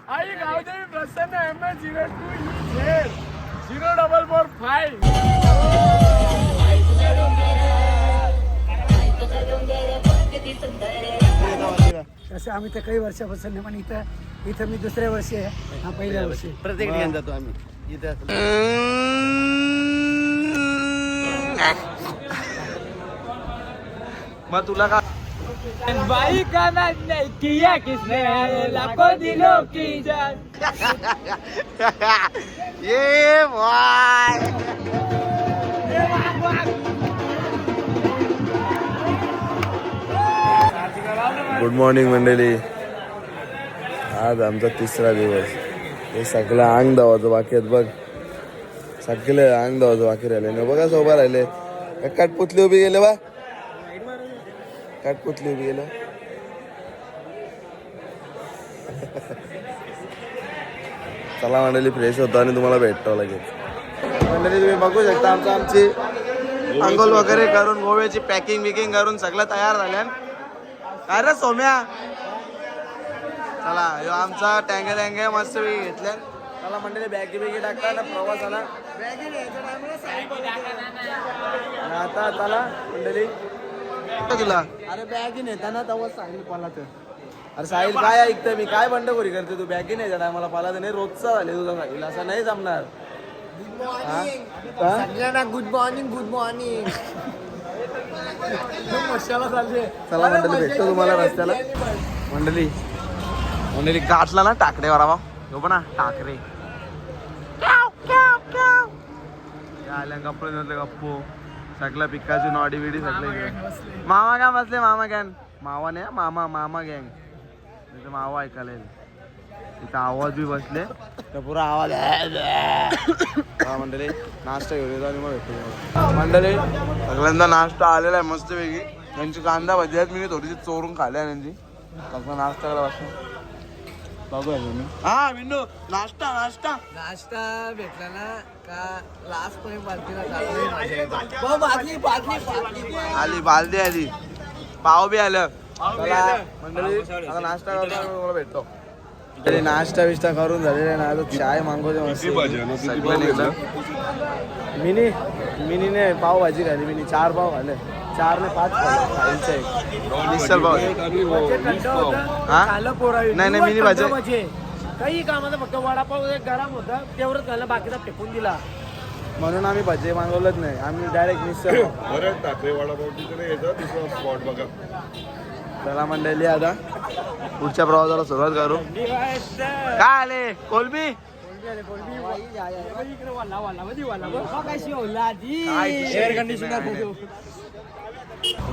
आई गावदेवी प्रसन्न MS02 04445. तसं आम्ही तर काही वर्षापासून नाही, पण इथं मी दुसऱ्या वर्षी आहे, हा पहिल्या वर्षी. प्रत्येक ठिकाणी जातो आम्ही इथे. मग तुला का बाई का नहीं किया किसने लाखों दिलों की जान. ये भाई गुड मॉर्निंग मंडळी. आज आमचा तिसरा दिवस. हे सगळं अंग धावायचं बाकी आहेत बघ. सगळे अंग धावायचं बाकी राहिले ना बघा. सोबत राहिले कटपुतली उभी गेले बा. कटपुतली उभी गेलं. चला मंडळी फ्रेश होतो आणि तुम्हाला भेटतो लगेच. मंडळी तुम्ही बघू शकता आमची अंघोळ वगैरे करून गोव्याची पॅकिंग बिकिंग करून सगळं तयार झाल्या. काय रे सोम्या. चला ह्यो आमचा टँगे मस्त घेतल्या. चला मंडळी बॅगी बिगी टाकता ना प्रवासाला. आता चला मंडळी तुला. अरे बॅगी नेताना तेव्हा साहिल पालात. अरे साहिल काय ऐकतोय मी काय बंडखोरी करते तू. बॅगी नाही जाणार मला पाला नाही. रोजचा झाले तुझा साहिल. असं नाही जमणार. Good morning. मशाला चालले. चला मंडळी भेटतो तुम्हाला रस्त्याला. मंडळी गाठला ना टाकडेवर बा. हो ना टाकरे आल्या गप्पे धरले गप्पो. सगळ्या पिकाची नॉडी बिडी सगळे. मामा गॅंग बसले. मामा गॅंग मावा नाही मामा गँग. तिथे मावा ऐकायला येईल. तिथं आवाज बी बसले तर पुरा आवाज. मंडळी नाश्ता घेऊन येतो आणि मग भेटतो मंडळी. सगळ्यांदा नाश्ता आलेला आहे मस्त वेगळी. त्यांची कांदा भजी आहेत मी थोडीशी चोरून खाल्या त्यांची. फक्त नाश्ता करायला बसतो. बघूया तुम्ही. हा विंडो नाश्ता भेटला ना का लास्ट पर्यंत आली बालदी आली. पाव बी आलं. चला मंडळी आता नाश्ता करतो मला भेटतो. तरी नाश्ता बिष्टा करून झालेला ना. आता चाय मागवते मस्त. मिनी ने पावभाजी खाली. मिनी 4 पाव खाल्ले. 4 ने 5 खायचं एक मिसल पाव. नाही मिनी भाजी काही कामाचं फक्त वडापाव गरम होता तेवढंच घालणं, बाकीचा फेकून दिला. म्हणून आम्ही भजे मागवलंच नाही. आम्ही डायरेक्ट मिसळ टाकळे वडापाव तिकडे येतं दुसरा स्पॉट बघा. चला मंडळी आता पुढच्या प्रवासाला सुरुवात करू. काय आले कोलबी.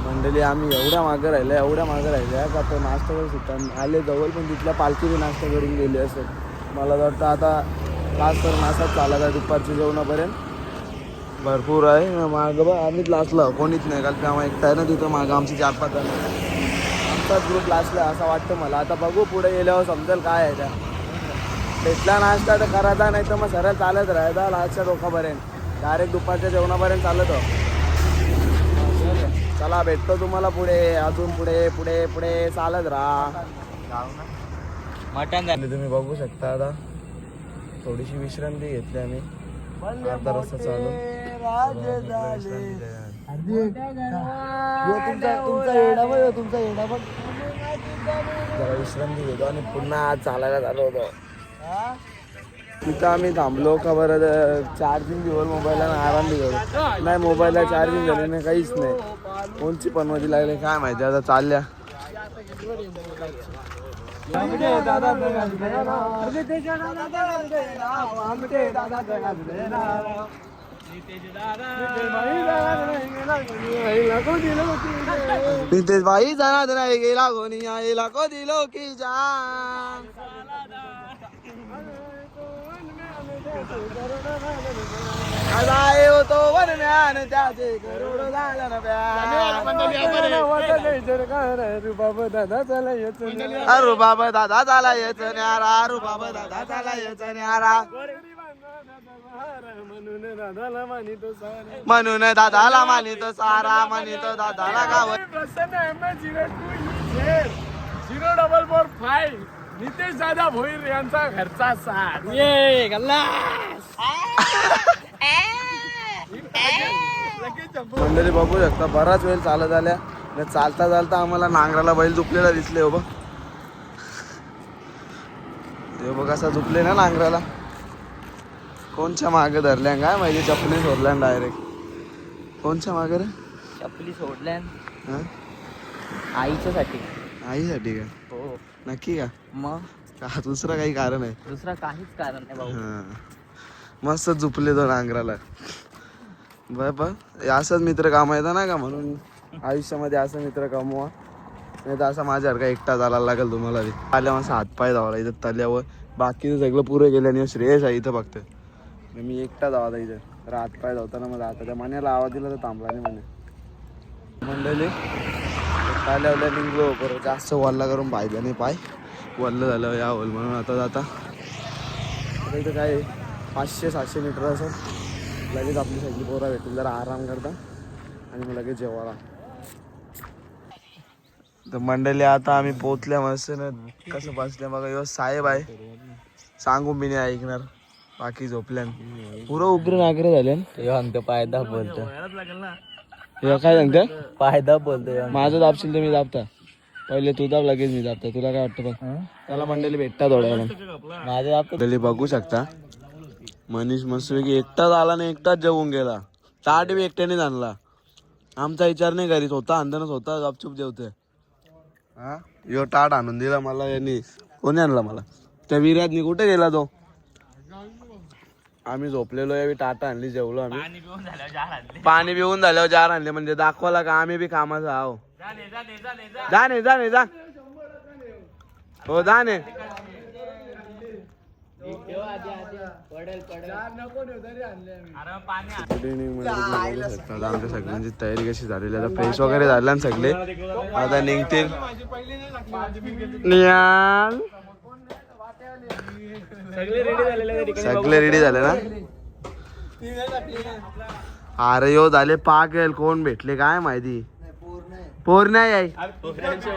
मंडळी आम्ही एवढ्या मागं राहिल्या का तो नाश्ता करू सुद्धा आले जवळ. पण तिथल्या पालखी बी नाश्ता करून गेली असेल. मला वाटतं आता क्लास करून असाच चालत दुपारच्या जेवणापर्यंत. भरपूर आहे मागं बा. आम्हीच लास्टला कोणीच नाही. कारण की आम्हाला एकटा आहे ना तिथं मागं आमची 4-5 जण. आमचाच ग्रुप लास्टला असं वाटतं मला. आता बघू पुढे गेल्यावर समजेल काय आहे त्या. भेटला नाश्ता तर करायचा, नाही तर मग सरळ चालत राहायचा लास्टच्या टोकापर्यंत. डायरेक्ट दुपारच्या जेवणापर्यंत चालत हो. चला भेटतो तुम्हाला पुढे. अजून पुढे चालत राहा. मटन तुम्ही बघू शकता आता थोडीशी विश्रांती घेतली आम्ही. अर्धा रस्ता चालू. तुमचा येडा बघ. जरा विश्रांती घेतो आणि पुन्हा आज चालायला चालू होतो. तिथं आम्ही थांबलो का बरं. चार्जिंग दिवस मोबाईलला आराम बी करू. नाही मोबाईलला चार्जिंग झाली नाही काहीच नाही. कोणची पनवती लागली काय माहिती. आता चालल्या नितेश भाई जाना देना गेला गोनिया लाखो दिलो की जान. आयो तो वन म्यान त्याचे करोड झाला ना अरु बाबा दादा झाला येच न्यारा. अरु बाबा दादा झाला येच न्यारा. म्हणून दादाला मानितो सारा. मानितो दादाला गाव. प्रसन्न MS02 04445. नितेश दादा भोईर यांचा घरचा साथ ये गल्लास मंडळी बघू शकता बराच वेळ चालत आल्या आणि चालता चालता आम्हाला नांगराला बैल झुपलेला दिसले हो बघ. ते बघ असा झुपले ना नांगराला. कोणच्या मागे धरल्या काय माहिती चपली सोडल्या डायरेक्ट. कोणच्या मागे रे? चपली सोडल्या हा आईच्यासाठी. आईसाठी का? हो नक्की का? मग का दुसरं काही कारण आहे? दुसरा काहीच कारण नाही भाऊ. हा मस्त झुपले तो नांगराला. बरं असंच मित्र कामायचा ना का म्हणून आयुष्यामध्ये असं मित्र कमवा. नाही तर असं माझ्यासारखा एकटा चालायला लागेल तुम्हाला बी. आल्या मस्त हातपाय धावला इथं तल्यावर. बाकीचं सगळं पुरं गेलं आणि श्रेयस आहे इथं फक्त. मी एकटा धावता इथं तर हातपाय धावताना मला आता त्या मण्याला आवाज दिला तर थांबला नाही म्हणे. मंडळी ताल्यावल्या निघलो बरं जास्त वल्ला करून पाहिजे नाही पाय वल्ल झालं या होल म्हणून आता जाता इथं काय 500-700 मीटर असं लगेच आपली सगळी पोरा भेटून जरा आराम करता आणि मग लगेच जेवायला. तर मंडळी आता आम्ही पोचल्या मस्त ना कसं बसल्या बघा यो साहेब आहे सांगून बी नाही ऐकणार. बाकी झोपल्यान पुरं उग्र नागरे झाले. आमच्या पायदा बोलतो काय सांगतं पायदा बोलतोय. माझं दाबशील तर मी दाबता पहिले तू दाब लगेच मी दाबता. तुला काय वाटतं बघ त्याला मंडळी भेटता थोड्या माझ्या मंडळी बघू शकता. मनीष मस्त की एकटाच आला नाही एकटाच जेवून गेला. ताट बी एकट्याने आणला. आमचा विचार नाही करीत होता अंधनच होता गपचूप जेवतोय. हा यो ताट आणून दिला मला यांनी. कोणी आणला मला? त्या विरातनी. कुठे गेला तो? आम्ही झोपलेलो यावी टाटा आणली जेवलो आम्ही. पाणी पिऊन झाल्यावर जार आणले म्हणजे दाखवायला का आम्ही बी कामाचं आहो. जा ने जा हो जा ने. आमच्या सगळ्यांची तयारी कशी झालेली आता फ्रेश वगैरे झाल्या ना सगळे आता निघतील. नियाल सगळे रेडी झाले ना. अरे यो झाले पाक येईल कोण भेटले काय माहिती. पोर नाही आहे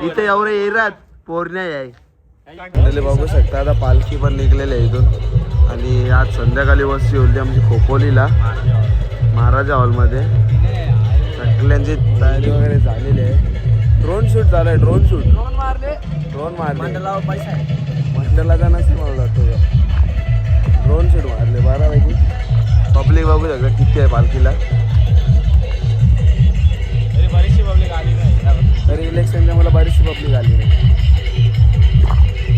इथे एवढे येतात पोर नाही आहे. बघू शकता आता पालखी पण निघलेली आहे इथून आणि आज संध्याकाळी वस्ती होती आमची खोपोलीला महाराजा हॉलमध्ये. सगळ्यांची तयारी वगैरे झालेली आहे. ड्रोन शूट झालाय. ड्रोन मारले मंडलाचा नसेल मला जातो. ड्रोन शूट मारले 12 पैकी. पब्लिक बघू शकता किती आहे पालखीला. तरी इलेक्शनच्या मला बरीचशी पब्लिक आली नाही.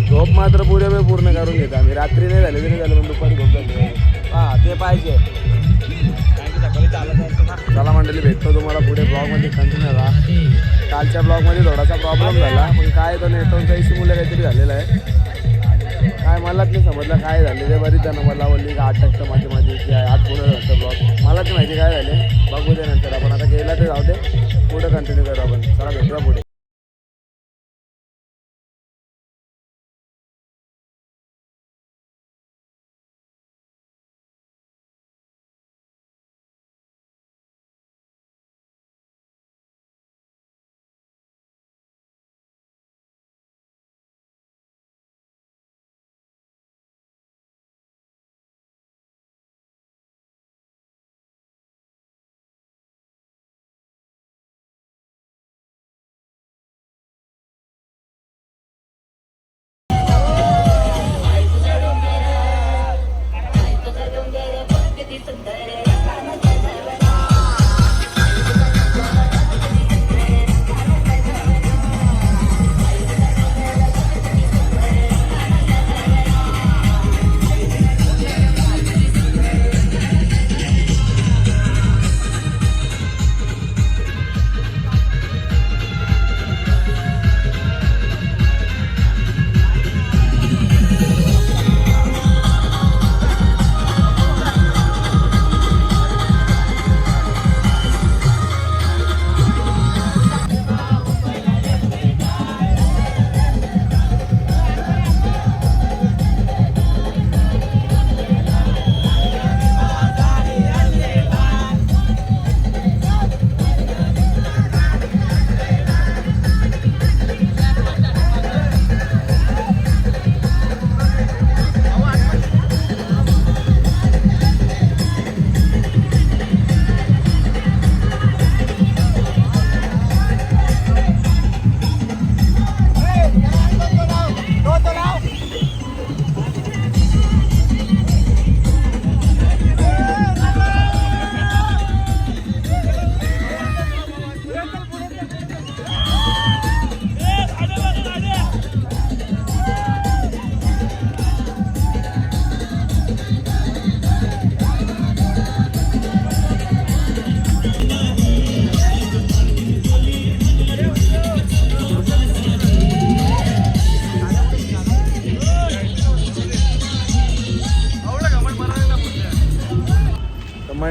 झोप मात्र पुरे वेळ पूर्ण करून घेतो आम्ही. रात्री नाही झाले तरी झालं पण दुपारी झोप झाली. हा ते पाहिजे. चला मंडळी भेटतो तुम्हाला पुढे ब्लॉगमध्ये कंटिन्यू राहा. कालच्या ब्लॉगमध्ये थोडासा प्रॉब्लेम झाला पण काय तो नेटवर्कचा इश्यू मुलं काहीतरी झालेला आहे. काय मलाच नाही समजलं काय झाले ते. बरीच जण मला बोलली 8% माझी की आज पुढे होतं ब्लॉग. मलाच नाही माहिती काय झाले. बघू दे नंतर आपण आता गेला ते जाऊ दे. पुढे कंटिन्यू करू आपण. चला भेटूया पुढे.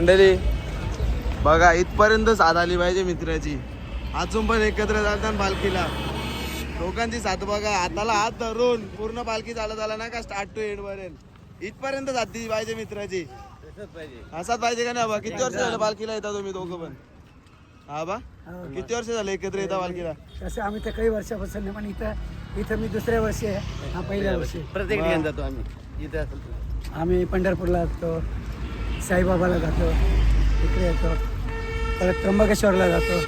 मंडळी बघा इथपर्यंत साथ आली पाहिजे मित्राची. अजून पण एकत्र जातात पालखीला. लोकांची साथ बघा, हाताला हात धरून पूर्ण पालखी चालत आला ना का स्टार्ट टू एंड पर्यंत इथपर्यंत जाती पाहिजे मित्राची. असाच पाहिजे का नाही बा? किती वर्ष झालं पालखीला येता तुम्ही दोघं पण? हा बा किती वर्ष झाले एकत्र येता पालखीला? तसं आम्ही तर काही वर्षापासून नाही, पण इथं मी दुसऱ्या वर्षी आहे, हा पहिल्या वर्षी. प्रत्येक ठिकाणी जातो आम्ही. इथे आम्ही पंढरपूरला जातो, साईबाबाला जातो, इकडे येतो, परत त्र्यंबकेश्वरला जातो.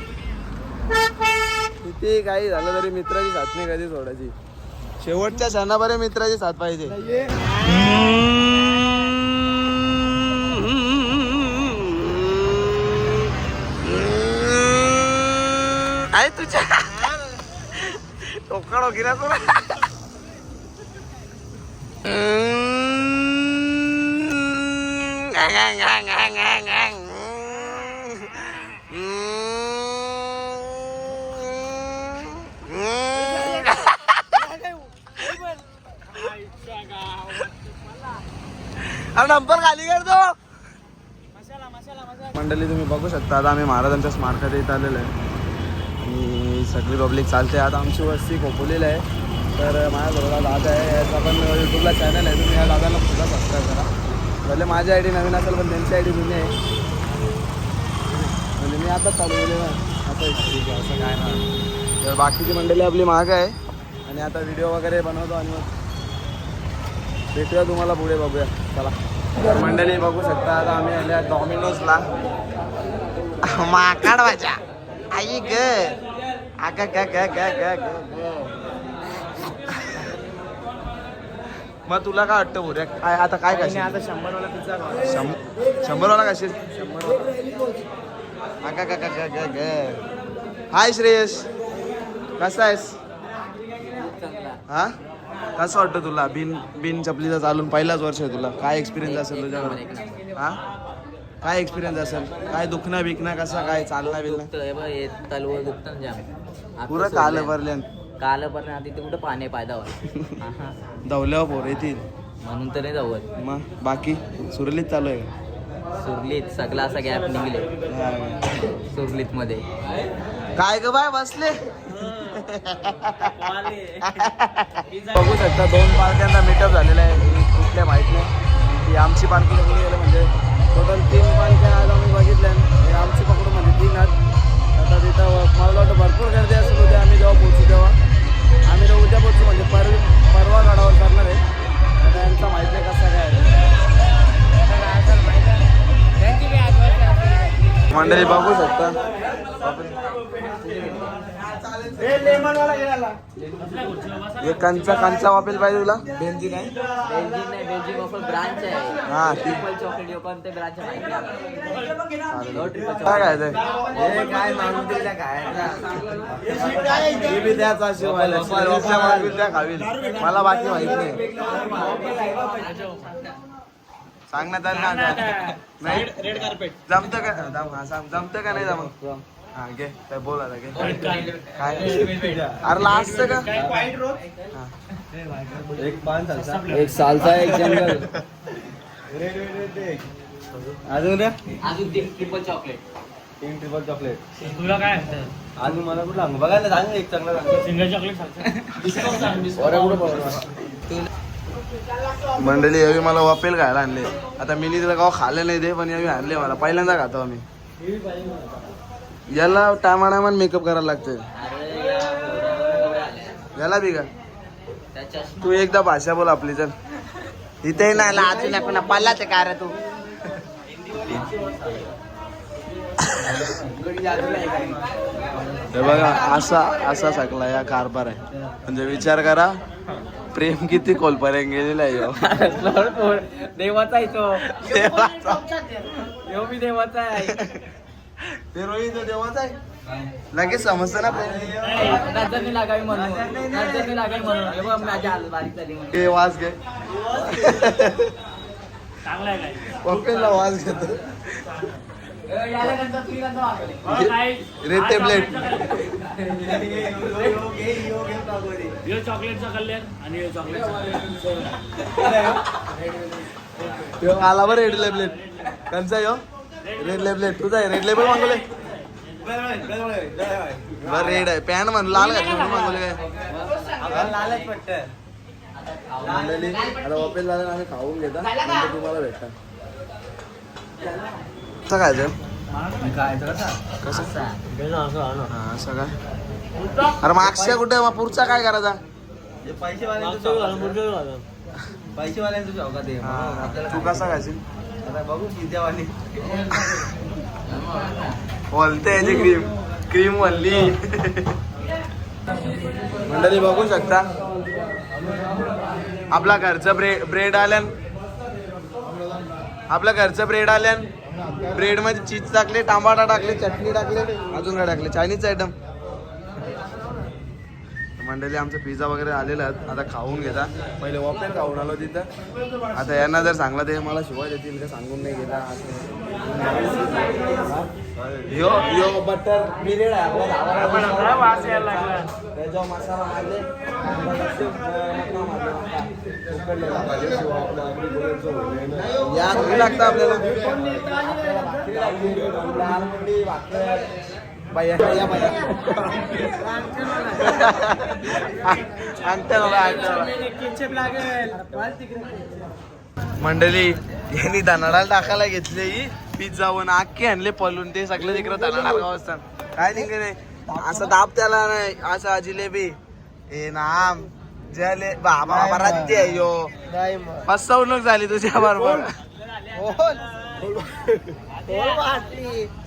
किती काही झालं तरी मित्राची साथ नाही कधी सोडायची. शेवटच्या क्षणापर्यंत मित्राची साथ पाहिजे. आहे तुझ्या टोकाडो गिरा तुला. नंबर खाली करतो. मंडळी तुम्ही बघू शकता आता आम्ही महाराजांच्या स्मारकात येत आलेलो आहे आणि सगळी पब्लिक चालते. आता आमची वस्ती खोपोलीला आहे. तर माझ्याजवळ दादा आहे, याचा पण यूट्यूबला चॅनल आहे. तुम्ही या दादाला सुद्धा सबस्क्राईब करा. भले माझी आय डी नवीन असेल पण त्यांची आय डी जुनी आहे. म्हणजे मी आता चालू केले ना आता ठीक आहे असं काय ना. तर बाकीची मंडळी आपली मागं आहे आणि आता व्हिडिओ वगैरे बनवतो आणि मग भेटूया तुम्हाला पुढे. बघूया चला. तर मंडळी बघू शकता आता आम्ही आल्या डॉमिनोजला. माकाड वाजा आई ग आगा ग ग ग ग ग. मग तुला काय वाटतं भुऱ्या? काय आता काय काय आता 100वाला पिझ्झा 100वाला कशी 100. आगा ग ग ग ग ग. हाय श्रेयस, कसा आहेस? हा कसं वाटतं तुला बिन चपलीचा चालून पहिलाच वर्ष आहे तुला? काय एक्सपिरियन्स असेल तुझ्याकडे? हा काय एक्सपिरियन्स असेल? काय दुखणं बिकणं कसं काय चालणं बिलणं? तलवं दुखतं जाम पुरं काल भरल्यान काल पण आधी ते कुठं पाणी पायदावर धावल्यावर पोर येतील म्हणून तर नाही जावत. मग बाकी सुरलीत चालू आहे. सुरलीत सगळा असा गॅप निघले सुरलीत मध्ये. काय ग बाय बसले. बघू शकता 2 पालख्यांचा मीटअप झालेला आहे. कुठल्या माहीत नाही की आमची पालखी कधी गेलं म्हणजे टोटल 3 पालख्या आज आम्ही बघितल्या. हे आमची पकडून म्हणजे 3 आहेत. आता तिथं मला वाटतं भरपूर गर्दी असेल उद्या. आम्ही जेव्हा पोहोचू तेव्हा आम्ही तर उद्या पोहोचू म्हणजे परवा गाडावर करणार आहे. आता यांचा माहीत नाही कसा काय मंडळी बघू शकता. कंचा वापेल पाहिजे तुला? बेंझिन आहे बेल्जियम ऑफर ब्रांच आहे. हा ट्रिपल चॉकलेट योगन ते ब्रांच आहे. काय खायचंय? काय मागून दिलं खावी मला बाकी माहित नाही. सांगण्यात आलं ना नाही रेड कार्पेट जमतं का? जमतं का नाही जमत? हा घे काय बोला घे काय अरे लास्ट का एक सालचा एक जंगल अजून रे अजून ट्रिपल चॉकलेट. 3 triple chocolate. तुला काय अजून मला कुठं सांग बघा ना सांग एक चांगला सिंगल चॉकलेट मंडळी यावी मला वापेल खायला आणले. आता मी तिला गाव खाल्ले नाही ते पण यावी आणले मला पहिल्यांदा खातो आम्ही. याला टायमाटायमान मेकअप करायला लागतंय. याला बी का तू एकदा भाषा बोल आपली. चल इथे नाही अजून आपण पल्लाच काय रे तू. हे बघा असा सगळा या कारभार आहे. म्हणजे विचार करा प्रेम किती खोलपर्यंत गेलेला आहे. देवाचा आहे तो. देवाचा देव बी देवाचा आहे. ते रोहित देवाचा आहे. लगेच समजतं ना प्रेम. नजर लागावी म्हणून नजर लागावी म्हणून हे बघ माझ्या बारीक झाली म्हणून. हे वास घे चांगला आहे काय पप्पेला वास घेतो. याला नंतर तुझी नंतर वापरले. रेड टेबलेट यो चॉकलेटचा कल्याण आणि यो चॉकलेटचा आला बरं रेड टेबलेट कंचा यो रेड लेबल तुझा आहे रेड लेबल मागवले बरं रेड आहे पॅन्ट म्हण लाल घातलं म्हणून मागवले काय मंडळी आता वापेल झालं आम्ही खाऊन घेता नंतर तुम्हाला भेटता कसं खायचं कसं हा असं काय अरे मागच्या कुठे मग पुढचा काय करायचा पैसेवाल्यांचं चौकात आहे तू कसा खायची आता बघू पिझ्झावाली बोलते याची क्रीम क्रीम वल्ली मंडळी बघू शकता आपला घरचं ब्रेड आल्यान आपल्या घरचं ब्रेड आल्यान ब्रेड मध्ये चीज टाकले टमाटा टाकले चटणी टाकले अजून काय टाकले चायनीज आयटम मंडळी आमचं पिझ्झा वगैरे आलेला आहे आता खाऊन घेता पहिले वॉपेल खाऊन आलो तिथं आता यांना जर सांगलं तर मला शिवाय देतील का सांगून नाही गेला यो यो बटर मिरेड त्याच्यावर मसाला मारले या घरी लागतं आपल्याला बाया या बाया मंडळी यांनी धनाडाला टाकायला घेतले ही पिझ्झा वन आखे आणले पलून ते सगळे तिकडे धनाडाल गाव असतात काय नाही रे असं दाब त्याला नाही असा जिलेबी ए नाम जले बाबा बराच यो फसवणूक झाली तुझ्या बरोबर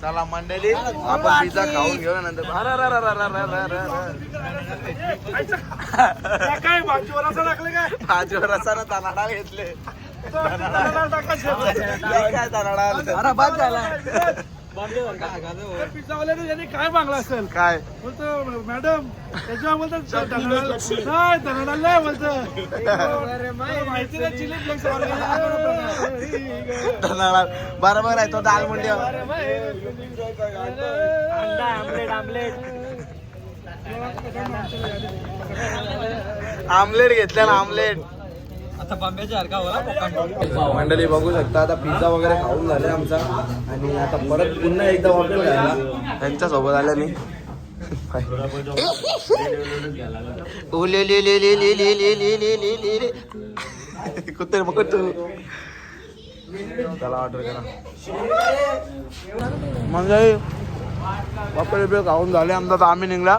चला मंडळी आपण पिझ्झा खाऊन घेऊ नंतर भाजीवर रसाला धनाडाल घेतले काय धनाडाल बाद झाला पिझ्झावाल्याने काय मागला असेल काय बोलतो मॅडम त्याच्यावर बोलतो नाही धनाडाल नाही बोलतो माहिती नाही चिली फ्लेक्स धनाडाल बरोबर आहे तो दाल मुंडी आमलेट घेतल्या ना आमलेट मंडळी बघू शकता आता पिझ्झा वगैरे खाऊन झाले आमचा आणि आता परत पुन्हा एकदा हॉटेल घ्यायला त्यांच्या सोबत आल्या मी कुत्ते मग त्याला ऑर्डर करा म्हणजे हॉटेल खाऊन झाले आमचा तर आम्ही निघला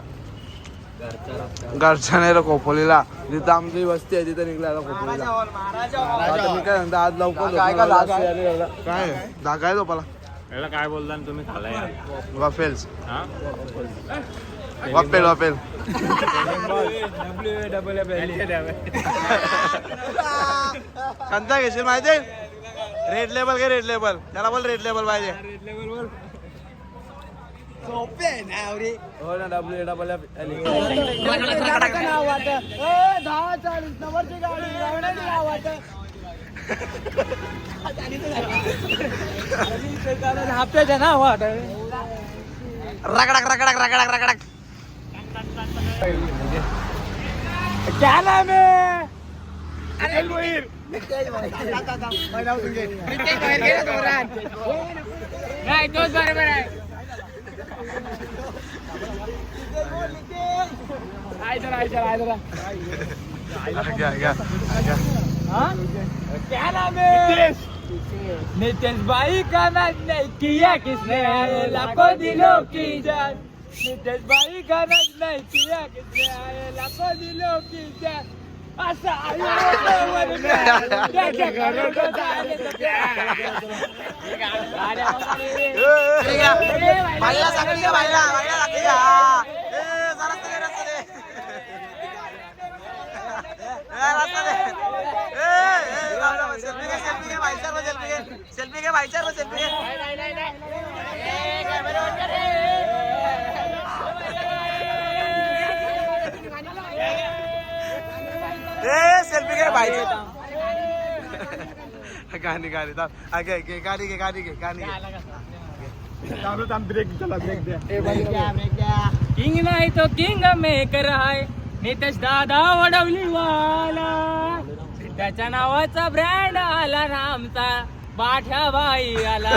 घरच्या नाही खोपोलीला जिथं आमची वस्ती आहे तिथं निघला खोपोलीला आता मी काय म्हणतो आज लवकर काय जागा आहे झोपाला काय बोलता तुम्ही खालाय वाफेल्स वाफेल वाफेल कोणता घेशील माहिती रेड लेबल घे रेड लेबल त्याला बोल रेड लेबल पाहिजे हो ना हप्त्याच्या ना वाट रगडक रगडक रगडक रगडक क्या नाम है नाही तोच बरोबर आहे क्या नाम है नितेश भाई का नाच नहीं किया किसने आए लाखों दिलों की जान नितेश भाई का नाच नहीं किया किसने आए लाखों दिलों की जान असा सेल्फी घे भाईचार सेल्फी सेल्फी घे भाई गाणी गाणी घे गाणी घे गाणी घे गाणी किंग नाही तो किंग मेकर आहे नितेश दादा वडवलीवाला त्याच्या नावाचा ब्रँड आला ना आमचा बाठ्या बाई आला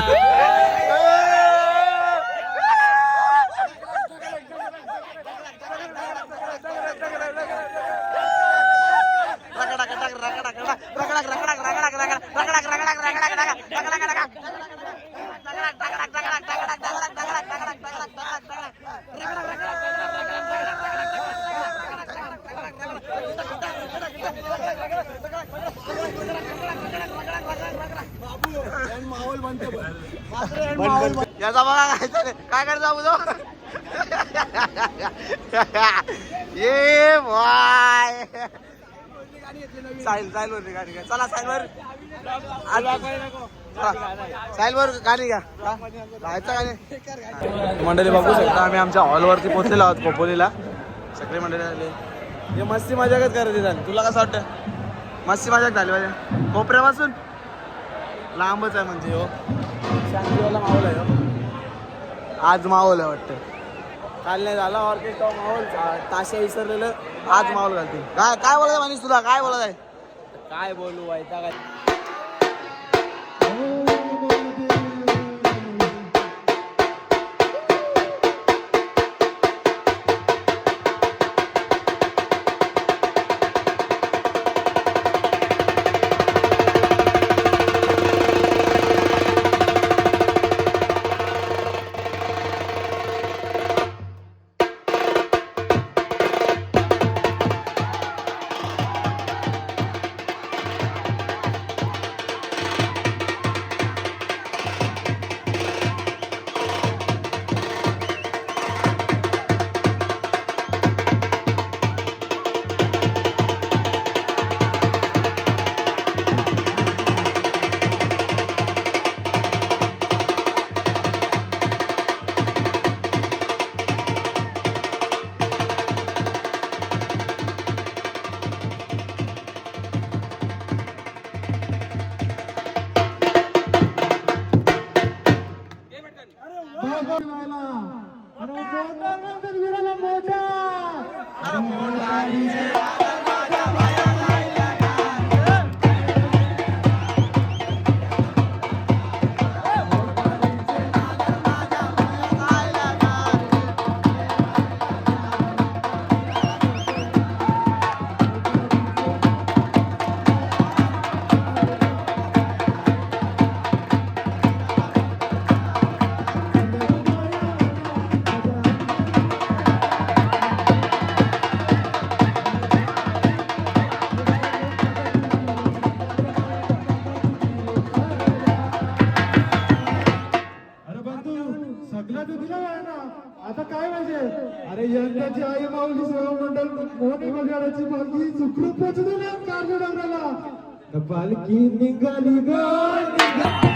याचा बघा काय चालेल काय करायचं बुजो ये बाय साहिल वर गाडी घ्या चला साहिल वर साहिल वर गाडी घ्या राहायचं गाडी मंडळी बघू शकता आम्ही आमच्या हॉलवरती पोहोचलेलो आहोत खोपोलीला सगळे मंडळी आले हे मस्ती मजाकच करायची झाली तुला कसं वाटतं मस्ती मजाक झाली पाहिजे कोपऱ्यापासून लांबच आहे म्हणजे हो शांतीवाला माहोल आहे हो आज माहोल आहे वाटतं काल नाही झाला ऑर्केस्ट्रा माहोल ताशा विसरलेलं आज माहोल घालतील काय बोलत आहे माणूस तुला काय बोलत आहे काय बोलू वायता काय आता काय म्हणजे अरे यंदाची आई माऊली सेवा मंडळ मोठी बघायची पालखी सुखरूप पोचली ना कारले डोंगराला पालखी निघाली ग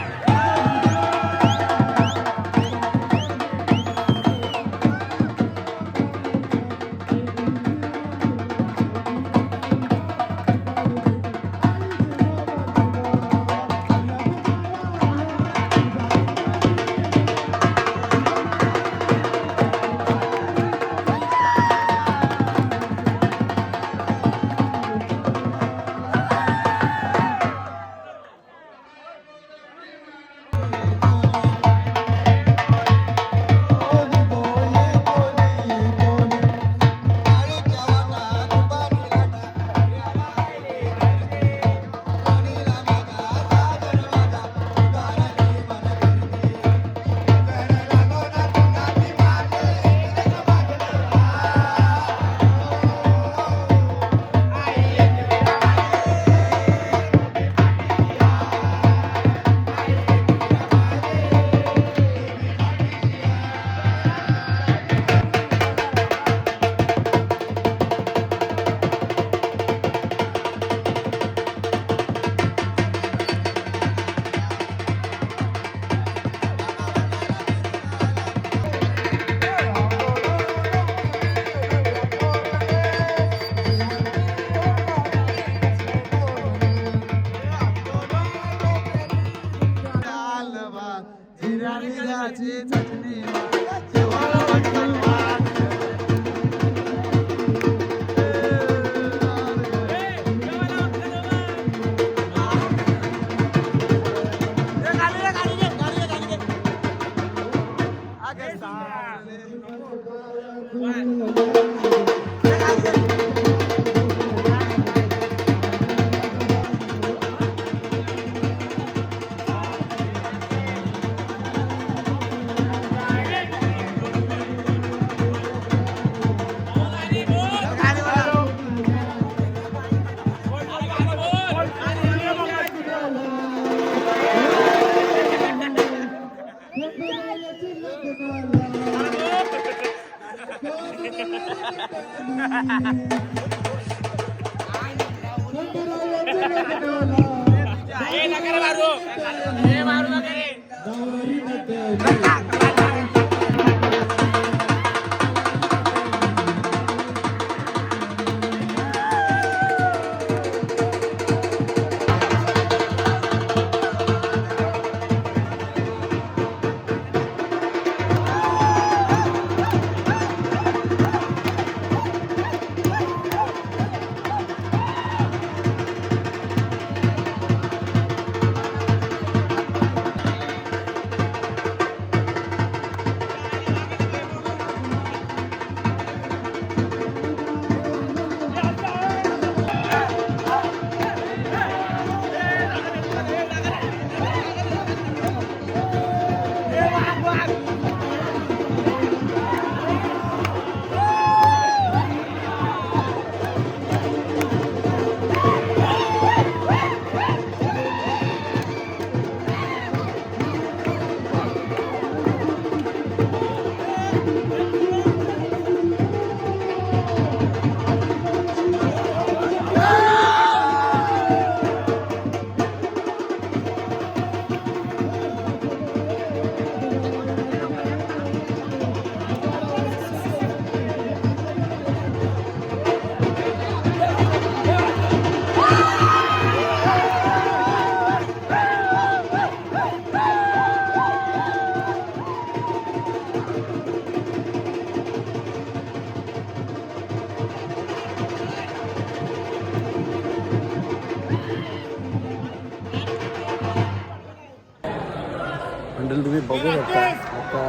मंडळी तुम्ही बघू शकता आता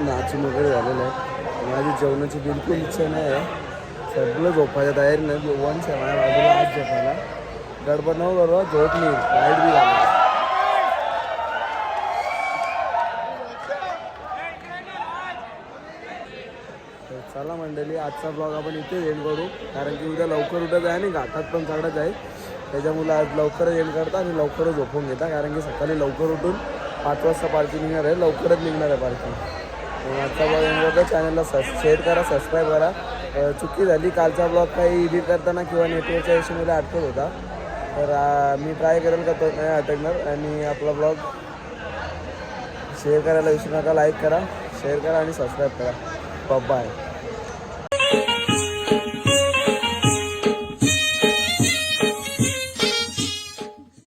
नाचून वगैरे झालेलं आहे. माझी जेवणाची बिलकुल इच्छा नाही आहे. सगळं झोपायच्या तयारी नाही. वंश आहे माझ्या बाजूला आज झोपायला. गडबड नको करू, झोप नाही, लाईट बी लागली. तर चला मंडळी, आजचा ब्लॉग आपण इथेच एंड करू, कारण की उद्या लवकर उठत आहे आणि घाटात पण चढत आहे. त्याच्यामुळे आज लवकरच एंड करता आणि लवकरच झोपून घेता, कारण की सकाळी लवकर उठून 5 वाजता पार्टी निघणार आहे. लवकरच निघणार आहे पार्टी. आजचा ब्लॉग एंड करता. चॅनलला शेअर करा, सबस्क्राईब करा. चुकी झाली, कालचा ब्लॉग काही एडिट करताना किंवा नेटवर्कच्या इश्यूमध्ये अटकत होता, तर मी ट्राय करेल का तो नाही अटकणार. आणि आपला ब्लॉग शेअर करायला विसरू नका. लाईक करा, शेअर करा आणि सबस्क्राईब करा. बाय.